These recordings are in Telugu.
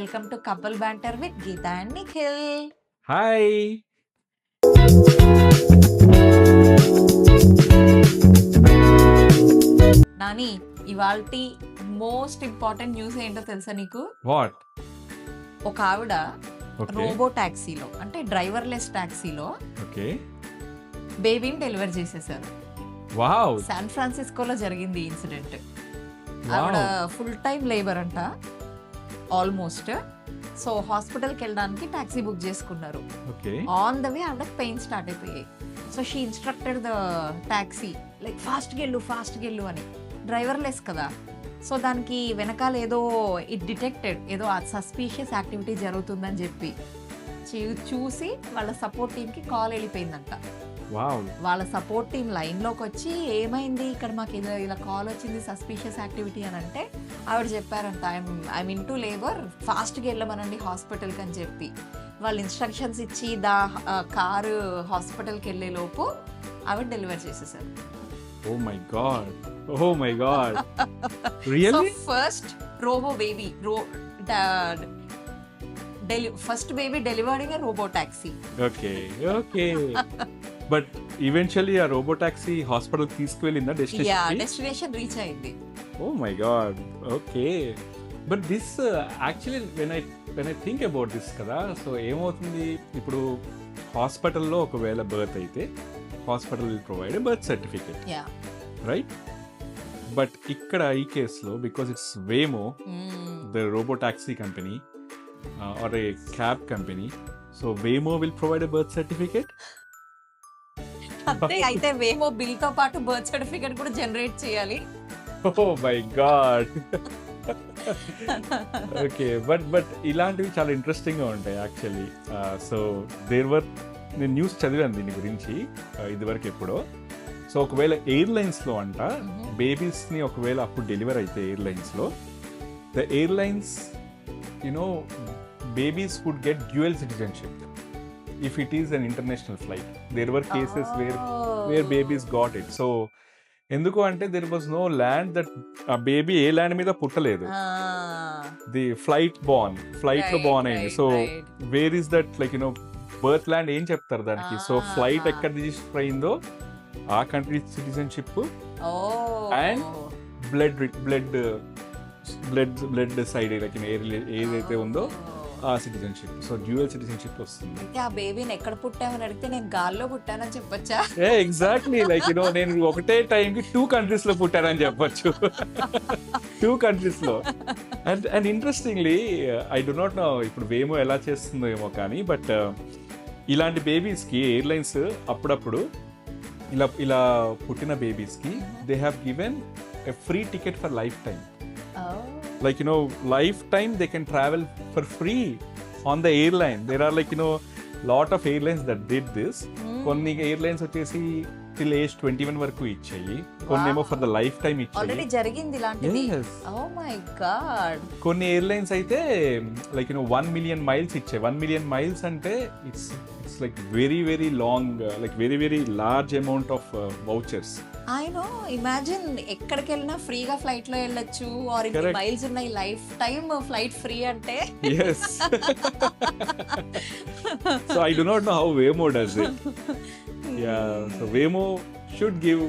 Welcome to couple banter with Geeta and Nikhil. Hi! Nani, ఇవాల్టి మోస్ట్ ఇంపార్టెంట్ న్యూస్ ఏంటో తెలుసా నీకు? వాట్? ఒక ఆవిడ ఓకే. రోబో టాక్సీలో అంటే డ్రైవర్లెస్ టాక్సీలో ఓకే. బేబీని డెలివర్ చేసేసారు. వావ్! శాన్ ఫ్రాన్సిస్కోలో జరిగింది ఈ ఇన్సిడెంట్. ఆవిడ ఫుల్ టైం లేబర్ అంట ఆల్మోస్ట్. సో హాస్పిటల్కి వెళ్ళడానికి టాక్సీ బుక్ చేసుకున్నారు. ఓకే. ఆన్ ద వే ఆవిడకి పెయిన్ స్టార్ట్ అయిపోయాయి. So she instructed the taxi like ఫాస్ట్గా వెళ్ళు అని. డ్రైవర్లెస్ కదా, సో దానికి వెనకాల ఏదో ఇట్ డిటెక్టెడ్ ఏదో సస్పీషియస్ యాక్టివిటీ జరుగుతుందని చెప్పి చూసి వాళ్ళ సపోర్ట్ టీమ్కి కాల్ వెళ్ళిపోయిందంట. వావ్! వాళ్ళ సపోర్ట్ టీం లైన్లోకి వచ్చి ఏమైంది ఇక్కడ మాకు ఏదో ఇలా కాల్ వచ్చింది సస్పీషియస్ యాక్టివిటీ అని అంటే ఆవిడ చెప్పారంట ఐఎమ్ ఇన్ టు లేబర్, ఫాస్ట్గా వెళ్ళమనండి హాస్పిటల్కి అని చెప్పి వాళ్ళు ఇన్స్ట్రక్షన్స్ ఇచ్చి కారు హాస్పిటల్కి వెళ్ళే లోపు ఆవిడ డెలివర్ చేసేసారు. Oh my God! Oh my God! Really? First robo baby first baby delivering robo taxi. Okay. Okay. But eventually ఆ రోబో టాక్సీ హాస్పిటల్ తీసుకువెళ్ళిందా డెస్టినేషన్ రీచ్ అయింది. Oh my God! Okay. But this actually when I think about this కదా, సో ఏమవుతుంది ఇప్పుడు హాస్పిటల్లో ఒకవేళ బర్త్ అయితే hospital will provide birth certificate, right? But ఇక్కడ ఈ కేసులో because it's Waymo the robo taxi company are A cab company, so Waymo will provide a birth certificate. అంతే, అయితే వేమో బిల్ తో పాటు బర్త్ సర్టిఫికేట్ కూడా జనరేట్ చేయాలి. Oh my God! Okay. But ఇలాంటివి చాలా ఇంట్రెస్టింగ్గా ఉంటాయి యాక్చువల్లీ. సో నేను న్యూస్ చదివాను దీని గురించి ఇదివరకు ఎప్పుడో. సో ఒకవేళ ఎయిర్లైన్స్లో అంట బేబీస్ని ఒకవేళ అప్పుడు డెలివర్ అయితే ఎయిర్లైన్స్లో the airlines babies would get dual citizenship if it is an international flight. There were cases where babies got it. So ఎందుకు అంటే there was no land that a baby A land మీద పుట్టలేదు, ది ఫ్లైట్ లో బోర్న్ అయింది. So where is that like birth land ఏం చెప్తారు దానికి? సో ఫ్లైట్ ఎక్కడ రిజిస్టర్ అయిందో ఆ country citizenship and blood side like ఏదైతే ఉందో ఆ సిటిజన్షిప్. సో డ్యూయల్ సిటిజన్షిప్ వస్తుంది. ఆ బేబీని ఎక్కడ పుట్టామని అడిగితే నేను గాల్లో పుట్టానని చెప్పొచ్చా? ఎగ్జాక్ట్లీ లైక్ నేను ఒకటే టైంకి 2 countries లో పుట్టానని చెప్పొచ్చు. 2 countries లో. And interestingly I do not know ఇప్పుడు వేమో ఎలా చేస్తుందో ఏమో కానీ, బట్ ఇలాంటి బేబీస్కి ఎయిర్లైన్స్ అప్పుడప్పుడు ఇలా పుట్టిన బేబీస్కి they have given a free ticket for life time. Like lifetime they can travel for free on the airline. There are lot of airlines that did this. Konni airlines వచ్చేసి till age 21 వరకు ఇచ్చాయి, కొన్నేమో ఫర్ ద లైఫ్ టైం ఇచ్చాయి. ఆల్రెడీ జరిగింది ఇలాంటిది. Oh my god! కొన్ని ఎయిర్లైన్స్ అయితే 1 million miles ఇచ్చాయి. 1 million miles అంటే it's like very long, like very large amount of vouchers. I know, imagine ఎక్కడికి వెళ్ళినా ఫ్రీగా ఫ్లైట్ లో వెళ్ళొచ్చు, ఆర్ ఇన్ని మైల్స్ ఉన్నాయి, లైఫ్ టైం ఫ్లైట్ ఫ్రీ అంటే. Yes. So I do not know how Waymo does it. Yeah, so Waymo should give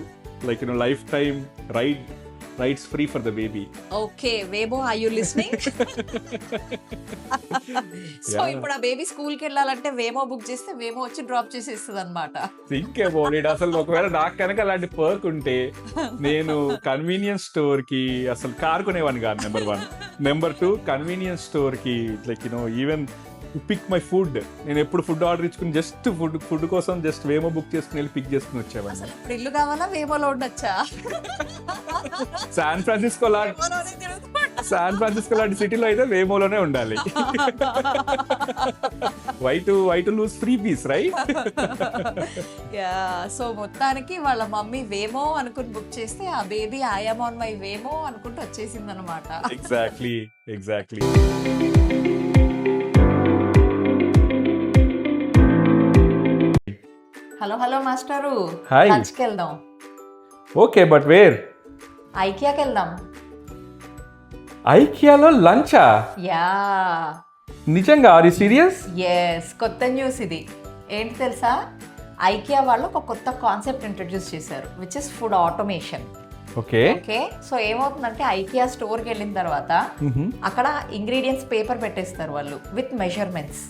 lifetime rides free for the baby. Okay, Waymo, are you listening? So ఇప్పుడు ఆ బేబీ స్కూల్ కి వెళ్ళాలంటే వేమో బుక్ చేస్తే వేమో వచ్చి డ్రాప్ చేసేస్తుంది అనమాట. Think about it. అసలు ఒకవేళ నాకు కనుక అలాంటి పర్క్ ఉంటే నేను కన్వీనియన్స్ స్టోర్ కి అసలు కార్ కొనేవాడిని కాదు. నెంబర్ 1. నెంబర్ 2, కన్వీనియన్స్ స్టోర్ కి ఈవెన్ పిక్ మై ఫుడ్. నేను ఎప్పుడు ఫుడ్ ఆర్డర్ ఇచ్చుకుని జస్ట్ ఫుడ్ కోసం జస్ట్ వేమో బుక్ చేసుకుని వెళ్ళి పిక్ చేసుకుని వచ్చేవాడిని. ఇప్పుడు ఇల్లు కావాలా వేమోలో ఉండొచ్చా? శాన్ ఫ్రాన్సిస్కో లాంటి సిటీలో అయితే వేమోలోనే ఉండాలి. Why to lose free piece, right? So మొత్తానికి వాళ్ళ మమ్మీ వేమో అనుకుని బుక్ చేస్తే ఆ baby I'm on my Waymo అనుకుంటూ వచ్చేసింది అనమాట. ఎగ్జాక్ట్లీ. Hello master, hi. లంచ్కి వెళ్దాం. Okay, but where? ఐకియాకి వెళ్దాం. ఐకియాలో లంచా? యా నిజంగా? Are you serious? ఎస్, కొత్త న్యూస్ ఇది. ఏంటి తెలుసా, ఐకియా వాళ్ళు ఒక కొత్త కాన్సెప్ట్ ఇంట్రడ్యూస్ చేశారు, which is food automation. Okay. Okay, so ఏమవుతుందంటే ఐకియా స్టోర్కి వెళ్ళిన తర్వాత అక్కడ ఇంగ్రీడియంట్స్ పేపర్ పెట్టేస్తారు వాళ్ళు విత్ మెజర్మెంట్స్.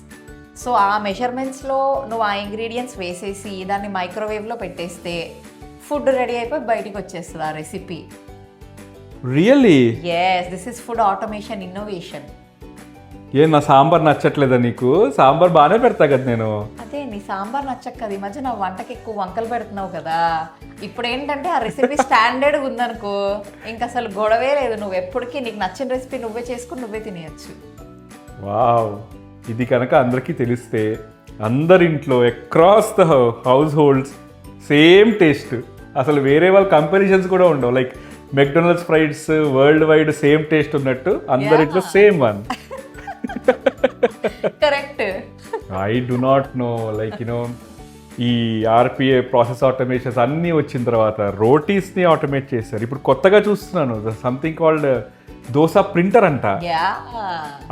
సో ఆ మెజర్మెంట్స్లో నువ్వు ఆ ఇంగ్రీడియంట్స్ వేసేసి దాన్ని మైక్రోవేవ్లో పెట్టేస్తే ఫుడ్ రెడీ అయిపోయి బయటికి వచ్చేస్తుంది ఆ recipe. Really? Yes, this is food automation innovation. ఏ, నా సాంబార్ నచ్చట్లేదా నీకు? సాంబార్ బాగానే పెడతా కదా నేను. అదే, నీ సాంబార్ నచ్చక కదా ఈ మధ్య నా వంటకి ఎక్కువ వంకలు పెడుతున్నావు కదా. ఇప్పుడు ఏంటంటే ఆ రెసిపీ స్టాండర్డ్గా ఉందనుకో, ఇంకా అసలు గొడవే లేదు. నువ్వు ఎప్పటికీ నీకు నచ్చిన రెసిపీ నువ్వే చేసుకుని నువ్వే తినేయచ్చు. వావ్, ఇది కనుక అందరికీ తెలిస్తే అందరింట్లో across the house holds same taste, అసలు వేరే వాళ్ళ కంపారిజన్స్ కూడా ఉండవు. Like McDonald's fries world wide same taste ఉన్నట్టు అందరింట్లో same one. Correct. I do not know, like ఈ ఆర్పిఏ ప్రాసెస్ ఆటోమేషన్స్ అన్నీ వచ్చిన తర్వాత రోటీస్ని ఆటోమేట్ చేశారు. ఇప్పుడు కొత్తగా చూస్తున్నాను సంథింగ్ కాల్డ్ దోసా ప్రింటర్ అంట.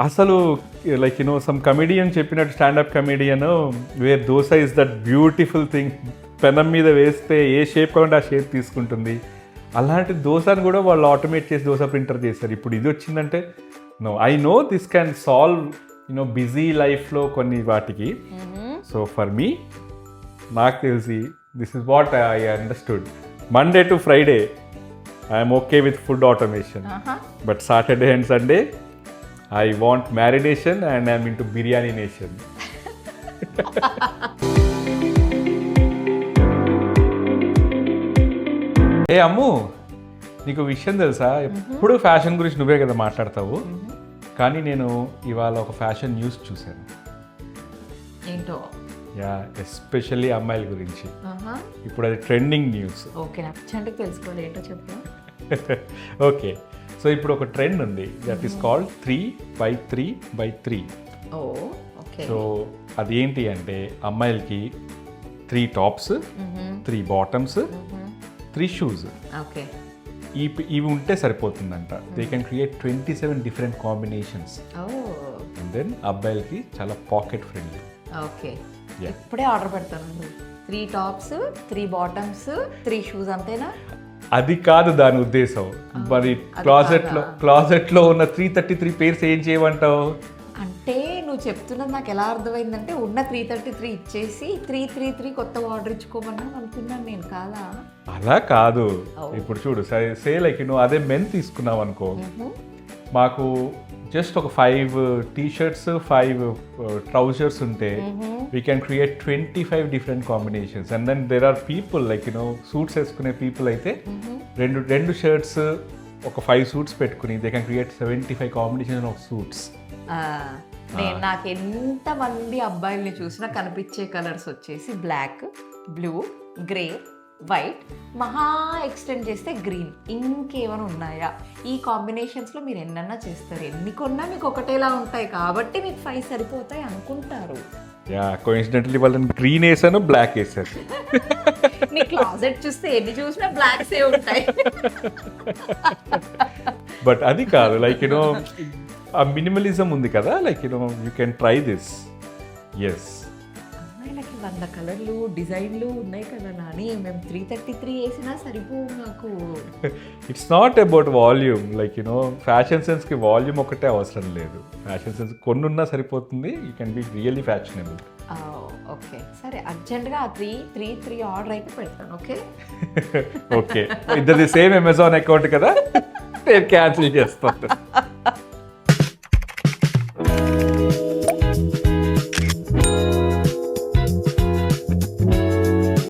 అసలు లైక్ సమ్ కమెడియన్ చెప్పినట్టు, standup comedian, where dosa is that beautiful thing, పెనం మీద వేస్తే ఏ షేప్ కావాలంటే ఆ షేప్ తీసుకుంటుంది. అలాంటి దోసాను కూడా వాళ్ళు ఆటోమేట్ చేసి దోసా ప్రింటర్ చేశారు. ఇప్పుడు ఇది వచ్చిందంటే no, I know this can solve busy లైఫ్లో కొన్ని వాటికి. సో ఫర్ మీ, నాకు తెలిసి this is what I understood. Monday to Friday I'm okay with food automation, but Saturday and Sunday I want marination and I'm into biryani nation. ఏ అమ్ము, నీకు విషయం తెలుసా, ఎప్పుడు ఫ్యాషన్ గురించి నువ్వే కదా మాట్లాడతావు, కానీ నేను ఇవాళ ఒక ఫ్యాషన్ న్యూస్ చూశాను. ఏంటో? యా, ఎస్పెషల్లీ అమ్మాయిల గురించి. ఇప్పుడు అది ట్రెండింగ్ న్యూస్. ఓకే, నాకు తెలుసుకోవాలి, ఏంటో చెప్పు. ఓకే, సో ఇప్పుడు ఒక ట్రెండ్ ఉంది, that is called 3x3x3. Oh, okay. So అదేంటి అంటే అమ్మాయిలకి 3 టాప్స్, 3 బాటమ్స్, 3 షూస్. ఓకే. ఇవి ఉంటే సరిపోతుందంట. They can create 27 different combinations. And then అబ్బాయిలకి చాలా పాకెట్ ఫ్రెండ్లీ. ఓకే, ఇప్పుడే ఆర్డర్ పెడతాను. 3 టాప్స్, 3 బాటమ్స్, 3 షూస్, అంతేనా? అది కాదు దాని ఉద్దేశం. మరి క్లాజెట్లో ఉన్న 333 పేర్స్ ఏం చేయమంటావు? అంటే నువ్వు చెప్తున్నది నాకు ఎలా అర్థమైందంటే, ఉన్న 333 ఇచ్చేసి 333 కొత్త ఆర్డర్ ఇచ్చుకోమని అనుకున్నాను నేను. కాదా? అలా కాదు. ఇప్పుడు చూడు, సే లైక్ అదే మెన్ తీసుకున్నావు అనుకో, మాకు జస్ట్ ఒక 5 టీ-షర్ట్స్, 5 ట్రౌజర్స్ ఉంటే we can create 25 different combinations. And then there are people like suits వేసుకునే పీపుల్ అయితే రెండు షర్ట్స్, ఒక 5 సూట్స్ పెట్టుకుని they can create 75 combination of suits. నేను నాకు ఎంతమంది అబ్బాయిల్ని చూసినా కనిపించే కలర్స్ వచ్చేసి బ్లాక్, బ్లూ, గ్రే, వైట్, మహా ఎక్స్టెండ్ చేస్తే గ్రీన్. ఇంకేమైనా ఉన్నాయా? ఈ కాంబినేషన్స్లో మీరు ఎన్నన్నా చేస్తారు, ఎన్ని కొన్నా మీకు ఒకటేలా ఉంటాయి కాబట్టి మీకు 5 సరిపోతాయి అనుకుంటారు. యా, కోఇన్సిడెంటల్లీ వాళ్ళని గ్రీన్ వేసాను, బ్లాక్ వేసాను. నీ క్లాజెట్ చూస్తే ఎన్ని చూసినా బ్లాక్సే ఉంటాయి. బట్ అది కాదు, లైక్ ఆ మినిమలిజం ఉంది కదా, like you can try this. Yes, అమ్మాయిలకి 100 కలర్లు, డిజైన్లు ఉన్నాయి కదా నాని, మేము 333 వేసినా సరిపోవు నాకు. It's not about volume, like fashion సెన్స్కి వాల్యూమ్ ఒకటే అవసరం లేదు. ఫ్యాషన్ సెన్స్ కొన్ని ఉన్నా సరిపోతుంది. You can be really fashionable. Okay, సరే, అర్జెంట్గా 333 ఆర్డర్ అయితే పెడతాను. ఓకే. ఓకే, ఇద్దరిది సేమ్ అమెజాన్ అకౌంట్ కదా, నేను క్యాన్సిల్ చేస్తాను.